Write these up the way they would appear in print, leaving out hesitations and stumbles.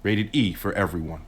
Rated E for everyone.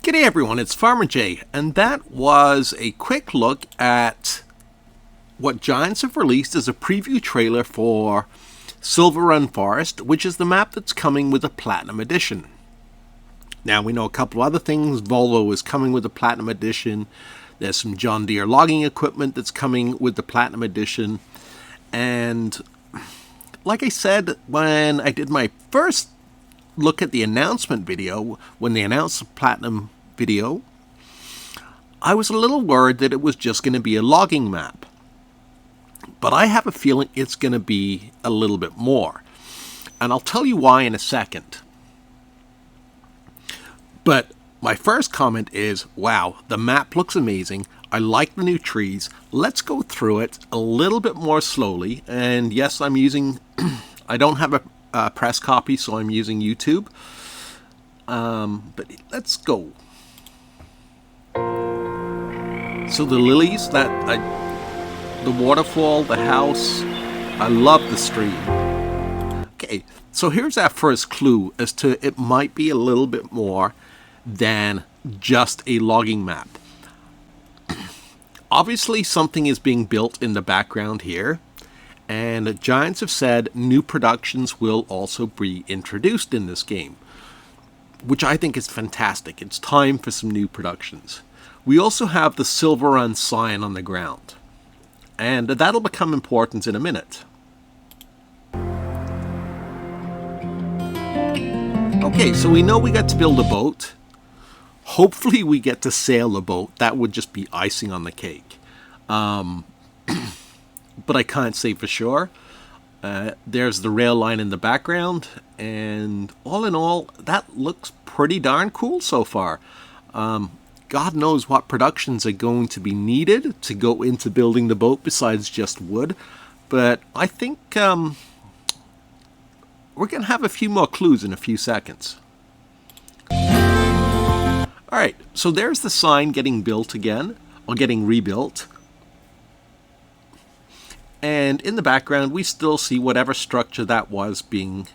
G'day everyone, it's Farmer J, and that was a quick look at what Giants have released as a preview trailer for SilveRun Forest, which is the map that's coming with a Platinum Edition. Now, we know a couple of other things. Volvo is coming with the Platinum Edition. There's some John Deere logging equipment that's coming with the Platinum Edition. And like I said, when I did my first look at the announcement video, when they announced the Platinum video, I was a little worried that it was just going to be a logging map. But I have a feeling it's going to be a little bit more. And I'll tell you why in a second. But my first comment is, wow, the map looks amazing. I like the new trees. Let's go through it a little bit more slowly. And yes, I'm using, I don't have a press copy, so I'm using YouTube. But let's go. So the lilies, the waterfall, the house, I love the stream. Okay, so here's our first clue as to it might be a little bit more than just a logging map. Obviously, something is being built in the background here, and Giants have said new productions will also be introduced in this game, which I think is fantastic. It's time for some new productions. We also have the SilverRun sign on the ground, and that'll become important in a minute. Okay, so we know we got to build a boat. Hopefully we get to sail the boat. That would just be icing on the cake. But I can't say for sure. There's the rail line in the background, and all in all, that looks pretty darn cool so far. God knows what productions are going to be needed to go into building the boat besides just wood. But I think we're going to have a few more clues in a few seconds. Alright, so there's the sign getting built again, or getting rebuilt. And in the background, we still see whatever structure that was being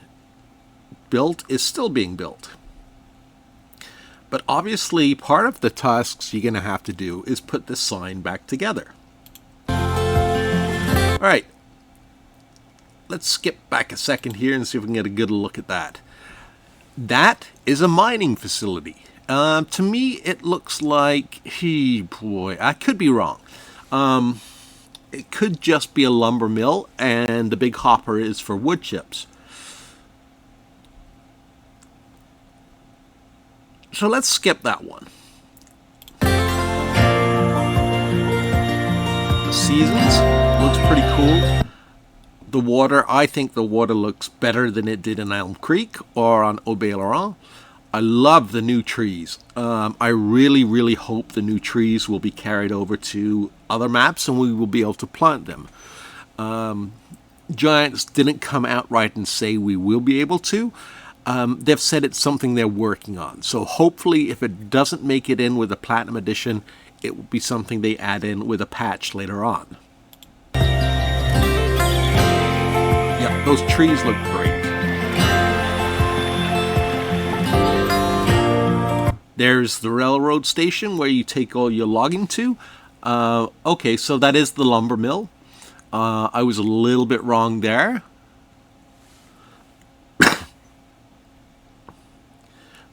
built is still being built. But obviously, part of the tasks you're going to have to do is put this sign back together. Alright, let's skip back a second here and see if we can get a good look at that. That is a mining facility. To me, it looks like, boy, I could be wrong. It could just be a lumber mill, and the big hopper is for wood chips. So let's skip that one. The seasons looks pretty cool. The water, I think the water looks better than it did in Elm Creek or on Aubé-Laurent. I love the new trees. I really, really hope the new trees will be carried over to other maps and we will be able to plant them. Giants didn't come outright and say we will be able to. They've said it's something they're working on. So hopefully if it doesn't make it in with a Platinum Edition, it will be something they add in with a patch later on. Yeah, those trees look great. There's the railroad station where you take all your logging to. Okay, so that is the lumber mill. I was a little bit wrong there.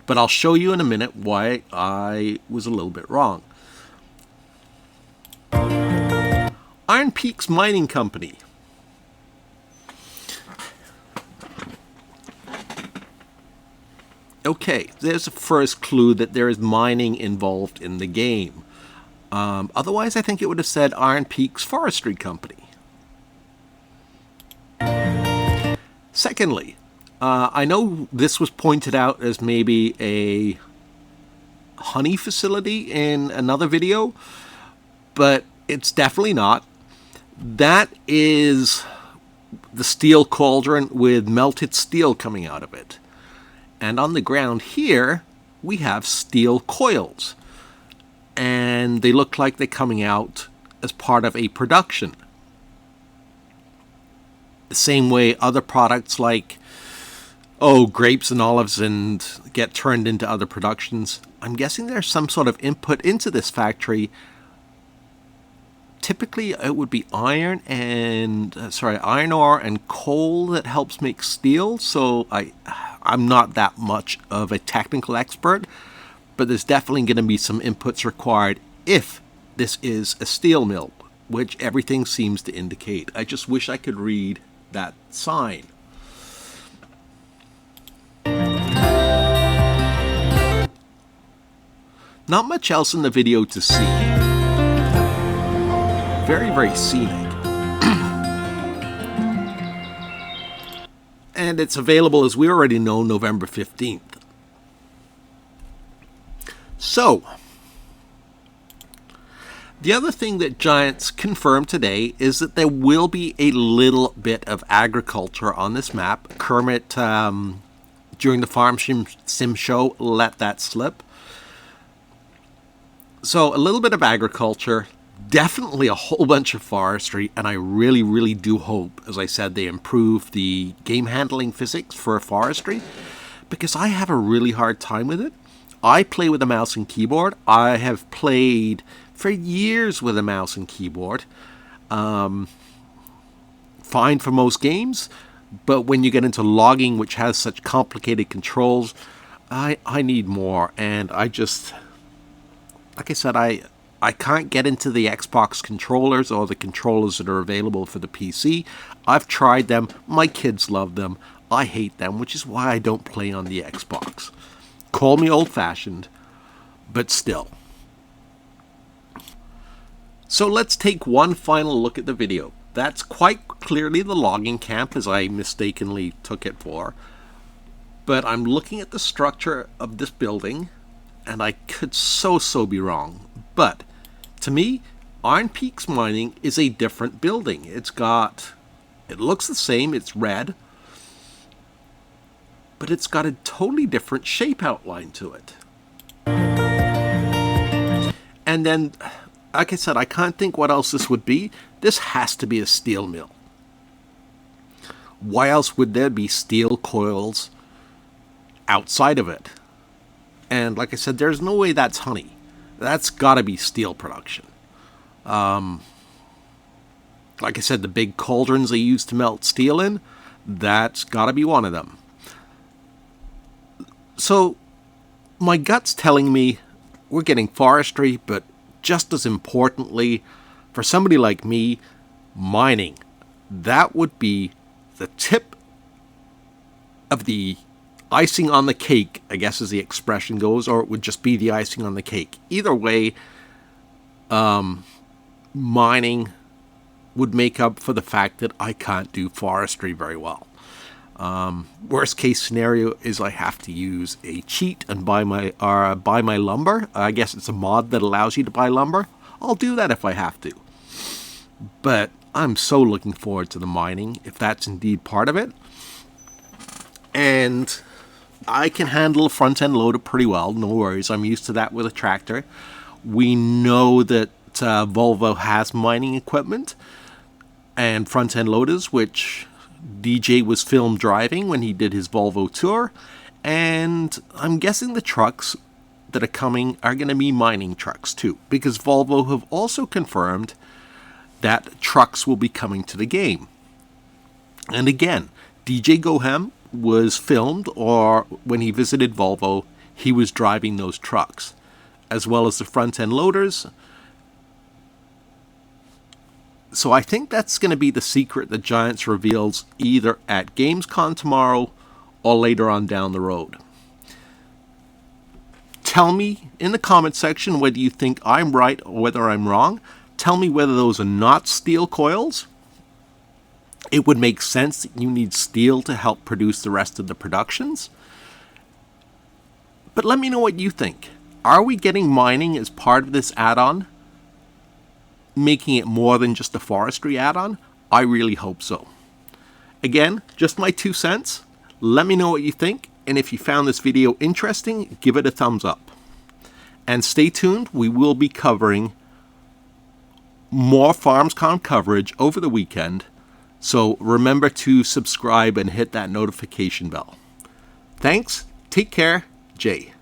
But I'll show you in a minute why I was a little bit wrong. Iron Peaks Mining Company. Okay, there's a first clue that there is mining involved in the game. Otherwise, I think it would have said Iron Peaks Forestry Company. Secondly, I know this was pointed out as maybe a honey facility in another video, but it's definitely not. That is the steel cauldron with melted steel coming out of it. And on the ground here, we have steel coils. And they look like they're coming out as part of a production. The same way other products like, grapes and olives and get turned into other productions. I'm guessing there's some sort of input into this factory. Typically, it would be iron ore and coal that helps make steel. So I'm not that much of a technical expert, but there's definitely going to be some inputs required if this is a steel mill, which everything seems to indicate. I just wish I could read that sign. Not much else in the video to see. Very, very scenic. And it's available, as we already know, November 15th. So, the other thing that Giants confirmed today is that there will be a little bit of agriculture on this map. Kermit, during the Farm Sim show, let that slip. So, a little bit of agriculture. Definitely a whole bunch of forestry, and I really, really do hope, as I said, they improve the game handling physics for forestry, because I have a really hard time with it. I play with a mouse and keyboard. I have played for years with a mouse and keyboard. Fine for most games, but when you get into logging, which has such complicated controls, I need more, and I just, like I said, I can't get into the Xbox controllers or the controllers that are available for the PC. I've tried them. My kids love them. I hate them, which is why I don't play on the Xbox. Call me old-fashioned, but still. So let's take one final look at the video. That's quite clearly the logging camp, as I mistakenly took it for. But I'm looking at the structure of this building, and I could so be wrong. But to me, Iron Peaks Mining is a different building. It looks the same, it's red, but it's got a totally different shape outline to it. And then, like I said, I can't think what else this would be. This has to be a steel mill. Why else would there be steel coils outside of it? And like I said, there's no way that's honey. That's got to be steel production. Like I said, the big cauldrons they use to melt steel in, that's got to be one of them. So, my gut's telling me we're getting forestry, but just as importantly, for somebody like me, mining. That would be the tip of the icing on the cake, I guess as the expression goes, or it would just be the icing on the cake. Either way, mining would make up for the fact that I can't do forestry very well. Worst case scenario is I have to use a cheat and buy my lumber. I guess it's a mod that allows you to buy lumber. I'll do that if I have to. But I'm so looking forward to the mining, if that's indeed part of it. And I can handle a front-end loader pretty well, no worries. I'm used to that with a tractor. We know that Volvo has mining equipment and front-end loaders, which DJ was filmed driving when he did his Volvo tour. And I'm guessing the trucks that are coming are going to be mining trucks too, because Volvo have also confirmed that trucks will be coming to the game. And again, DJ Gohem was filmed, or when he visited Volvo, he was driving those trucks, as well as the front-end loaders. So I think that's going to be the secret that Giants reveals either at Gamescom tomorrow or later on down the road. Tell me in the comment section whether you think I'm right or whether I'm wrong. Tell me whether those are not steel coils. It would make sense that you need steel to help produce the rest of the productions. But let me know what you think. Are we getting mining as part of this add-on, making it more than just a forestry add-on? I really hope so. Again, just my 2 cents. Let me know what you think, and if you found this video interesting, give it a thumbs up. And stay tuned, we will be covering more FarmsCon coverage over the weekend, so remember to subscribe and hit that notification bell. Thanks, take care, Jay.